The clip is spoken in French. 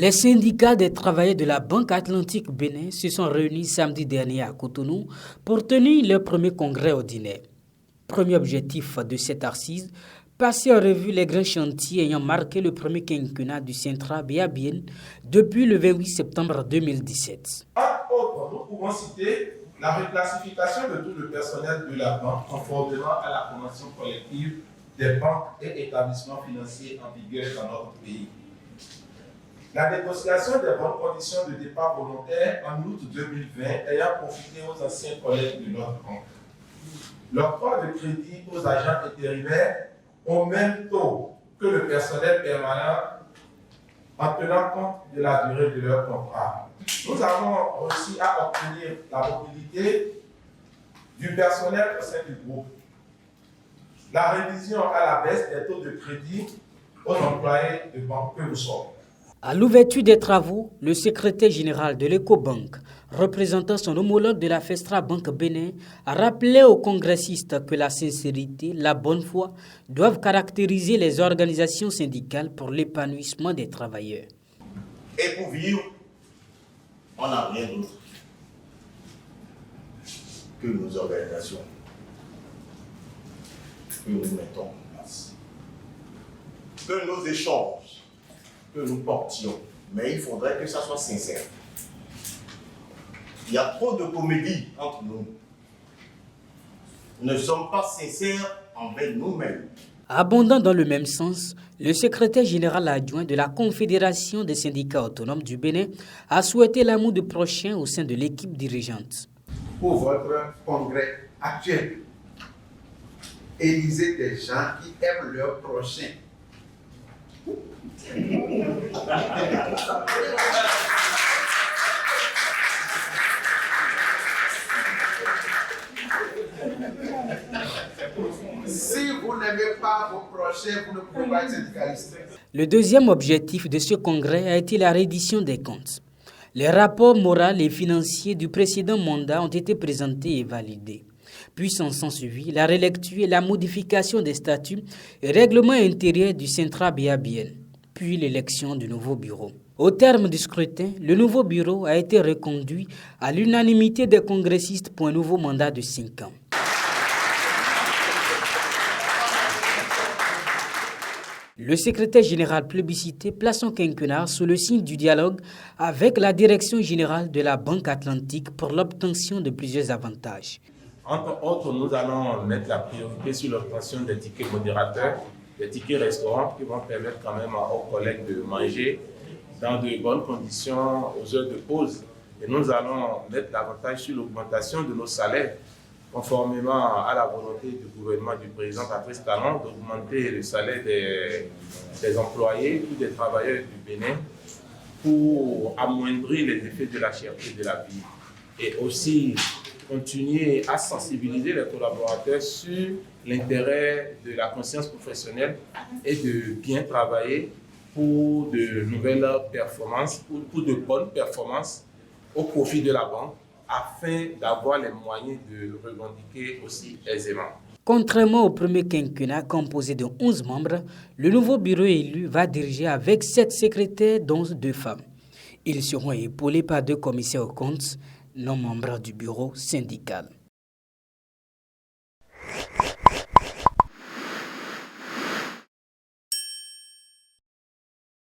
Les syndicats des travailleurs de la Banque Atlantique Bénin se sont réunis samedi dernier à Cotonou pour tenir leur premier congrès ordinaire. Premier objectif de cette assise, passer en revue les grands chantiers ayant marqué le premier quinquennat du Centra BABN depuis le 28 septembre 2017. Entre autres, nous pouvons citer la reclassification de tout le personnel de la banque conformément à la convention collective des banques et établissements financiers en vigueur dans notre pays. La négociation des bonnes conditions de départ volontaire en août 2020 ayant profité aux anciens collègues de notre banque. L'octroi de crédit aux agents intérimaires au même taux que le personnel permanent en tenant compte de la durée de leur contrat. Nous avons réussi à obtenir la mobilité du personnel au sein du groupe. La révision à la baisse des taux de crédit aux employés de banque que nous sommes. À l'ouverture des travaux, le secrétaire général de l'Ecobank, représentant son homologue de la Festra Banque Bénin, a rappelé aux congressistes que la sincérité, la bonne foi doivent caractériser les organisations syndicales pour l'épanouissement des travailleurs. Et pour vivre, on n'a rien d'autre que nos organisations que nous mettons en place, que nos échanges que nous portions, mais il faudrait que ça soit sincère. Il y a trop de comédie entre nous. Nous ne sommes pas sincères envers nous-mêmes. Abondant dans le même sens, le secrétaire général adjoint de la Confédération des syndicats autonomes du Bénin a souhaité l'amour du prochain au sein de l'équipe dirigeante. Pour votre congrès actuel, élisez des gens qui aiment leur prochain. Si vous n'aimez pas vos prochains, vous ne pouvez pas être syndicaliste. Le deuxième objectif de ce congrès a été la reddition des comptes. Les rapports moraux et financiers du précédent mandat ont été présentés et validés. Puis s'en suivi la relecture et la modification des statuts et règlements intérieurs du Centra BABN, puis l'élection du nouveau bureau. Au terme du scrutin, le nouveau bureau a été reconduit à l'unanimité des congressistes pour un nouveau mandat de 5 ans. Le secrétaire général plébiscité place son quinquennat sous le signe du dialogue avec la direction générale de la Banque Atlantique pour l'obtention de plusieurs avantages. Entre autres, nous allons mettre la priorité sur l'obtention des tickets modérateurs, des tickets restaurants qui vont permettre quand même aux collègues de manger dans de bonnes conditions aux heures de pause. Et nous allons mettre l'avantage sur l'augmentation de nos salaires, conformément à la volonté du gouvernement du président Patrice Talon d'augmenter le salaire des employés ou des travailleurs du Bénin pour amoindrir les effets de la cherté de la vie. Et aussi continuer à sensibiliser les collaborateurs sur l'intérêt de la conscience professionnelle et de bien travailler pour de nouvelles performances, pour de bonnes performances au profit de la banque, afin d'avoir les moyens de revendiquer aussi aisément. Contrairement au premier quinquennat composé de 11 membres, le nouveau bureau élu va diriger avec 7 secrétaires dont 2 femmes. Ils seront épaulés par 2 commissaires aux comptes, non membres du bureau syndical.